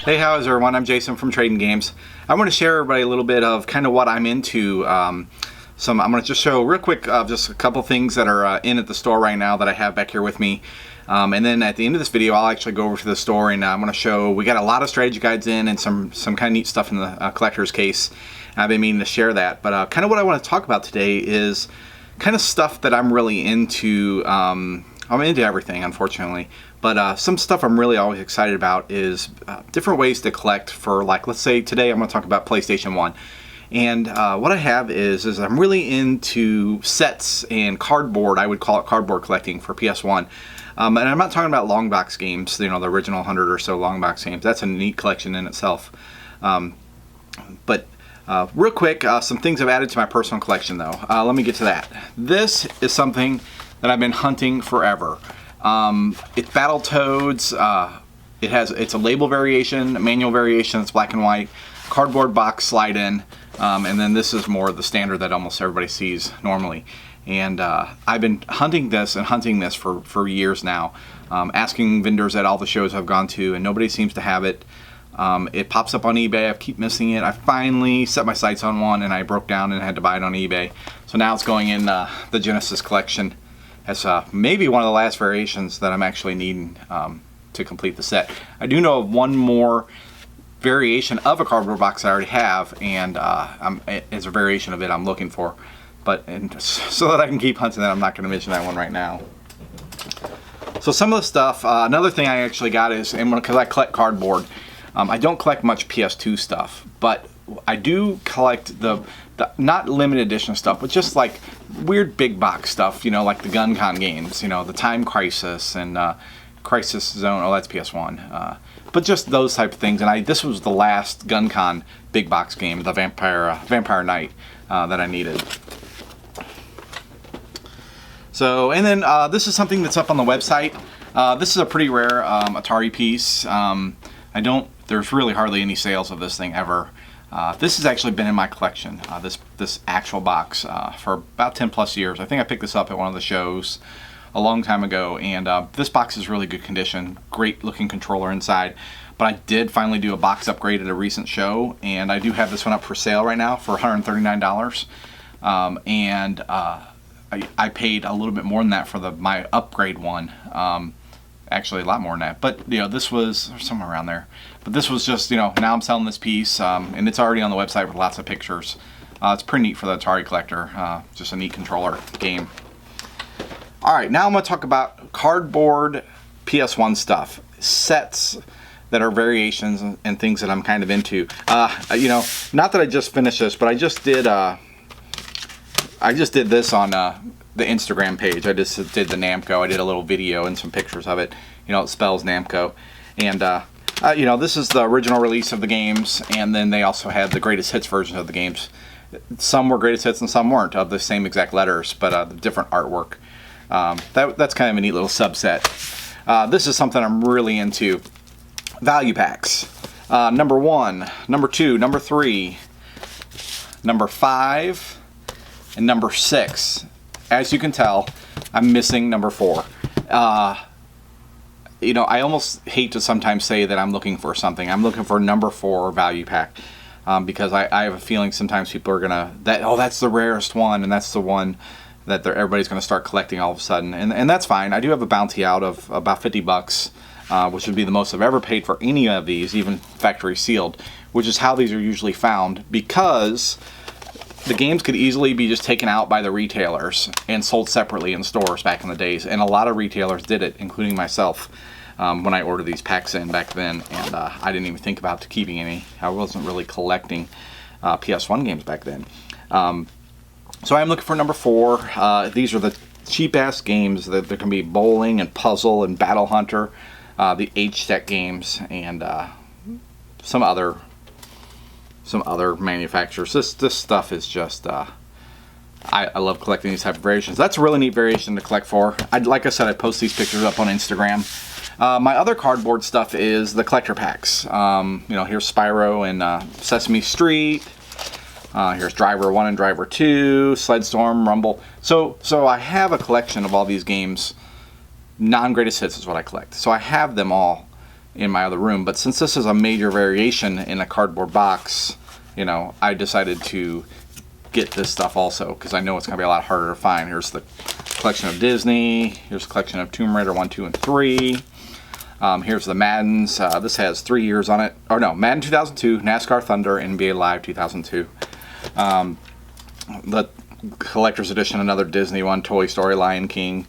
Hey, how's everyone? I'm Jason from Trading Games. I want to share everybody a little bit of kind of what I'm into. I'm going to just show real quick just a couple things that are in at the store right now that I have back here with me. And then at the end of this video, I'll actually go over to the store and I'm going to show, we got a lot of strategy guides in and some kind of neat stuff in the collector's case. I've been meaning to share that. But kind of what I want to talk about today is kind of stuff that I'm really into. I'm into everything, unfortunately. But some stuff I'm really always excited about is different ways to collect for, like, let's say today I'm going to talk about PlayStation 1. And what I have is I'm really into sets and cardboard. I would call it cardboard collecting for PS1. And I'm not talking about long box games, you know, the original 100 or so long box games. That's a neat collection in itself. But real quick, some things I've added to my personal collection, though. Let me get to that. This is something that I've been hunting forever. It's Battletoads. It's a label variation, a manual variation. It's black and white, cardboard box slide in, and then this is more the standard that almost everybody sees normally. And I've been hunting this for years now, asking vendors at all the shows I've gone to, and nobody seems to have it. It pops up on eBay. I keep missing it. I finally set my sights on one, and I broke down and had to buy it on eBay. So now it's going in the Genesis collection as maybe one of the last variations that I'm actually needing to complete the set. I do know of one more variation of a cardboard box I already have, and it's a variation of it I'm looking for. But so that I can keep hunting that, I'm not going to mention that one right now. So some of the stuff, another thing I actually got is, and because I collect cardboard, I don't collect much PS2 stuff, but I do collect the not limited edition stuff, but just like weird big box stuff, you know, like the GunCon games, you know, the Time Crisis and Crisis Zone. Oh, that's PS1. But just those type of things. And this was the last GunCon big box game, the Vampire Knight that I needed. So, and then this is something that's up on the website. This is a pretty rare Atari piece. There's really hardly any sales of this thing ever. This has actually been in my collection, this actual box, for about 10 plus years. I think I picked this up at one of the shows a long time ago, and this box is really good condition, great looking controller inside. But I did finally do a box upgrade at a recent show, and I do have this one up for sale right now for $139. I paid a little bit more than that for my upgrade one. Actually a lot more than that, but you know, this was somewhere around there. But this was just, you know, now I'm selling this piece, and it's already on the website with lots of pictures. It's pretty neat for the Atari collector. Just a neat controller game. All right, now I'm going to talk about cardboard PS1 stuff, sets that are variations and things that I'm kind of into. You know, not that I just finished this, but I just did this on the Instagram page. I just did the Namco. I did a little video and some pictures of it. You know, it spells Namco. And, you know, this is the original release of the games, and then they also had the greatest hits versions of the games. Some were greatest hits and some weren't, of the same exact letters, but the different artwork. That's kind of a neat little subset. This is something I'm really into. Value packs. Number 1, number 2, number 3, number 5, and number 6. As you can tell, I'm missing number 4. You know, I almost hate to sometimes say that I'm looking for something. I'm looking for number 4 value pack, because I have a feeling sometimes people are gonna that's the rarest one, and that's the one that everybody's gonna start collecting all of a sudden, and that's fine. I do have a bounty out of about $50, which would be the most I've ever paid for any of these, even factory sealed, which is how these are usually found, because the games could easily be just taken out by the retailers and sold separately in stores back in the days, and a lot of retailers did it, including myself, when I ordered these packs in back then, and I didn't even think about keeping any. I wasn't really collecting PS1 games back then. So I'm looking for number 4. These are the cheap-ass games. There can be bowling and puzzle and battle hunter, the H-Tech games, and some other manufacturers. This stuff is just I love collecting these type of variations. That's a really neat variation to collect for. Like I said, I post these pictures up on Instagram. My other cardboard stuff is the collector packs. You know, here's Spyro and Sesame Street. Here's Driver 1 and Driver 2, Sledstorm, Rumble. So I have a collection of all these games. Non-greatest hits is what I collect. So I have them all. in my other room. But since this is a major variation in a cardboard box, you know, I decided to get this stuff also because I know it's going to be a lot harder to find. Here's the collection of Disney. Here's a collection of Tomb Raider 1, 2, and 3. Here's the Maddens. This has 3 years on it. Or no, Madden 2002, NASCAR Thunder, NBA Live 2002. The collector's edition, another Disney one, Toy Story, Lion King.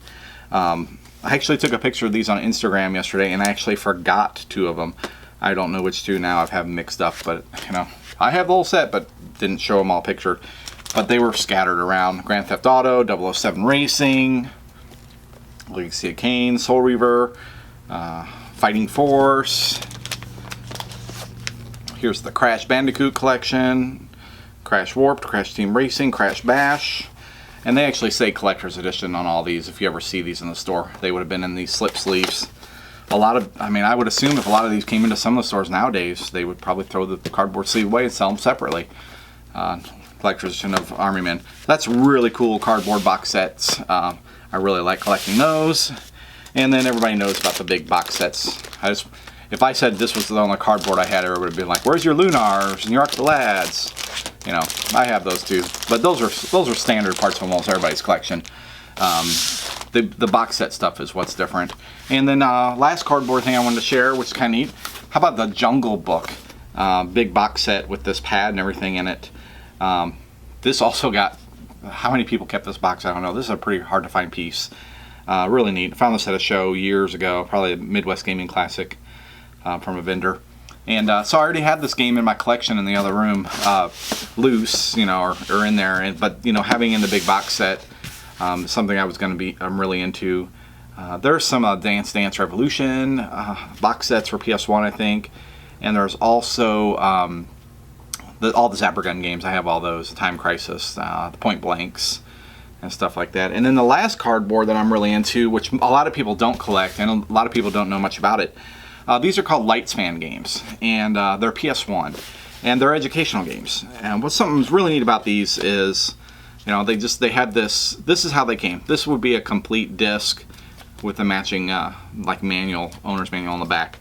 I actually took a picture of these on Instagram yesterday, and I actually forgot 2 of them. I don't know which 2 now. I've had them mixed up, but you know, I have the whole set, but didn't show them all pictured. But they were scattered around. Grand Theft Auto, 007 Racing, Legacy of Kain, Soul Reaver, Fighting Force. Here's the Crash Bandicoot collection, Crash Warped, Crash Team Racing, Crash Bash. And they actually say collector's edition on all these. If you ever see these in the store, they would have been in these slip sleeves. A lot of, I mean, I would assume if a lot of these came into some of the stores nowadays, they would probably throw the cardboard sleeve away and sell them separately. Collector's edition of Army Men. That's really cool cardboard box sets. I really like collecting those. And then everybody knows about the big box sets. If I said this was the only cardboard I had, everybody would be like, "Where's your Lunars and your Ark of the Lads?" You know, I have those too. But those are standard parts of almost everybody's collection. The box set stuff is what's different. And then last cardboard thing I wanted to share, which is kind of neat. How about the Jungle Book? Big box set with this pad and everything in it. This also got, how many people kept this box? I don't know. This is a pretty hard to find piece. Really neat. I found this at a show years ago, probably a Midwest Gaming Classic from a vendor. And so I already had this game in my collection in the other room, loose, you know, or in there. But you know, having in the big box set, something I'm really into. There's some Dance Dance Revolution box sets for PS1, I think, and there's also all the Zapper Gun games. I have all those, Time Crisis, the Point Blanks, and stuff like that. And then the last cardboard that I'm really into, which a lot of people don't collect, and a lot of people don't know much about it. These are called Lightspan games, and they're PS1, and they're educational games. And what's something really neat about these is, you know, they had this. This is how they came. This would be a complete disc with a matching like manual, owner's manual on the back,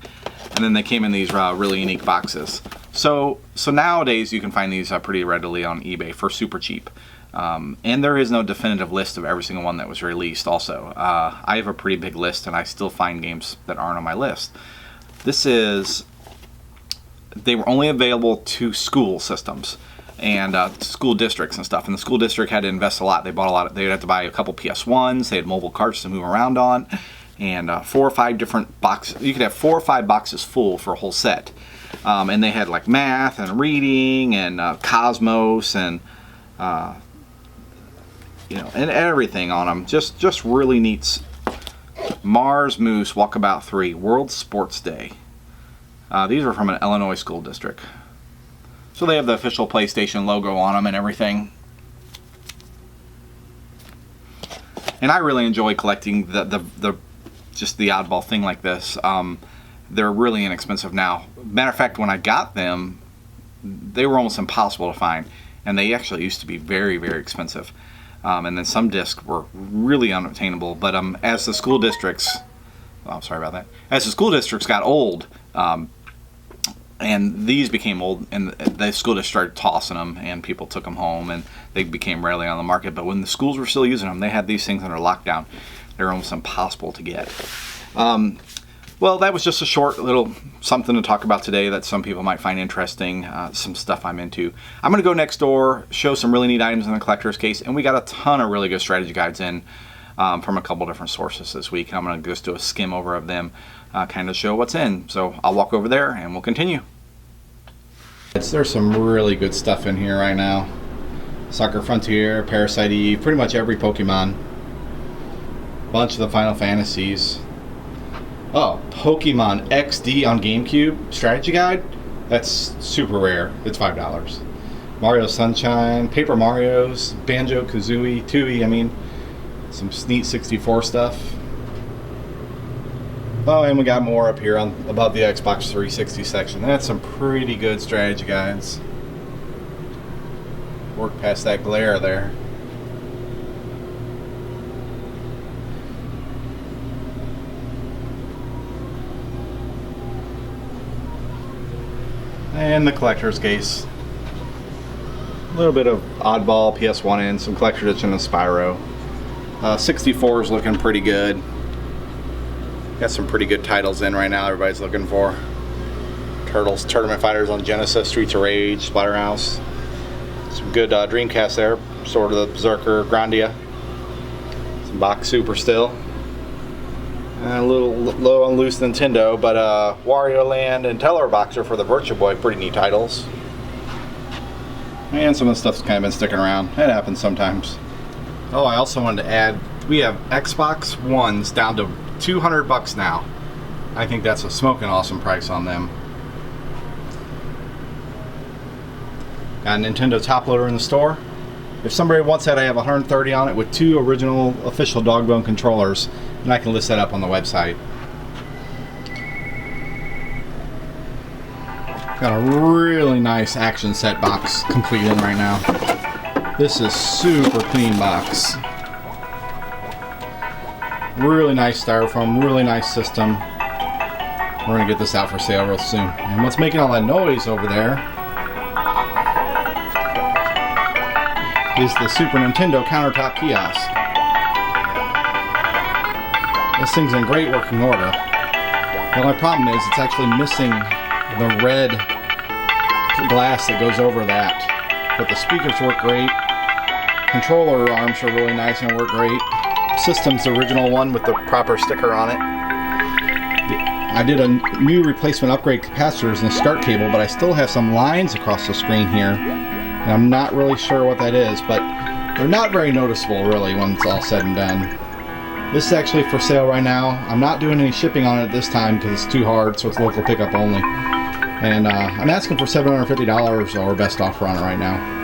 and then they came in these really unique boxes. So nowadays you can find these pretty readily on eBay for super cheap. And there is no definitive list of every single one that was released. Also, I have a pretty big list, and I still find games that aren't on my list. They were only available to school systems and school districts and stuff. And the school district had to invest a lot. They bought a lot. They had to buy a couple PS1s. They had mobile carts to move around on, and 4 or 5 different boxes. You could have 4 or 5 boxes full for a whole set. And they had like math and reading and Cosmos and you know, and everything on them. Just really neat. Mars Moose Walkabout 3 World Sports Day. These are from an Illinois school district. So they have the official PlayStation logo on them and everything. And I really enjoy collecting the just the oddball thing like this. They're really inexpensive now. Matter of fact, when I got them, they were almost impossible to find. And they actually used to be very, very expensive. And then some discs were really unobtainable. But as the school districts, as the school districts got old, and these became old, and the school district started tossing them, and people took them home, and they became rarely on the market. But when the schools were still using them, they had these things under lockdown. They were almost impossible to get. Well, that was just a short little something to talk about today that some people might find interesting, some stuff I'm into. I'm going to go next door, show some really neat items in the collector's case, and we got a ton of really good strategy guides in from a couple different sources this week. I'm going to just do a skim over of them, kind of show what's in. So I'll walk over there and we'll continue. There's some really good stuff in here right now. Soccer Frontier, Parasite Eve, pretty much every Pokemon. Bunch of the Final Fantasies. Oh, Pokemon XD on GameCube strategy guide. That's super rare. It's $5. Mario Sunshine, Paper Mario's, Banjo Kazooie, Tooie. I mean, some neat 64 stuff. Oh, and we got more up here above the Xbox 360 section. That's some pretty good strategy guides. Work past that glare there. And the collector's case. A little bit of oddball PS1 in, some collector edition of Spyro. 64 is looking pretty good. Got some pretty good titles in right now everybody's looking for. Turtles, Tournament Fighters on Genesis, Streets of Rage, Splatterhouse. Some good Dreamcast there. Sort of the Berserker, Grandia. Some Box Super still. A little low on loose Nintendo, but Wario Land and Teller Boxer for the Virtua Boy, pretty neat titles. And some of the stuff's kind of been sticking around. It happens sometimes. Oh, I also wanted to add, we have Xbox Ones down to $200 now. I think that's a smoking awesome price on them. Got a Nintendo top loader in the store. If somebody wants that, I have 130 on it with 2 original official Dogbone controllers, and I can list that up on the website. Got a really nice action set box complete in right now. This is super clean box. Really nice styrofoam, really nice system. We're gonna get this out for sale real soon. And what's making all that noise over there is the Super Nintendo countertop kiosk. This thing's in great working order. The only problem is it's actually missing the red glass that goes over that. But the speakers work great. Controller arms are really nice and work great. System's the original one with the proper sticker on it. I did a new replacement upgrade capacitors and a SCART cable, but I still have some lines across the screen here. And I'm not really sure what that is, but they're not very noticeable really when it's all said and done. This is actually for sale right now. I'm not doing any shipping on it this time because it's too hard, so it's local pickup only. And I'm asking for $750 or best offer on it right now.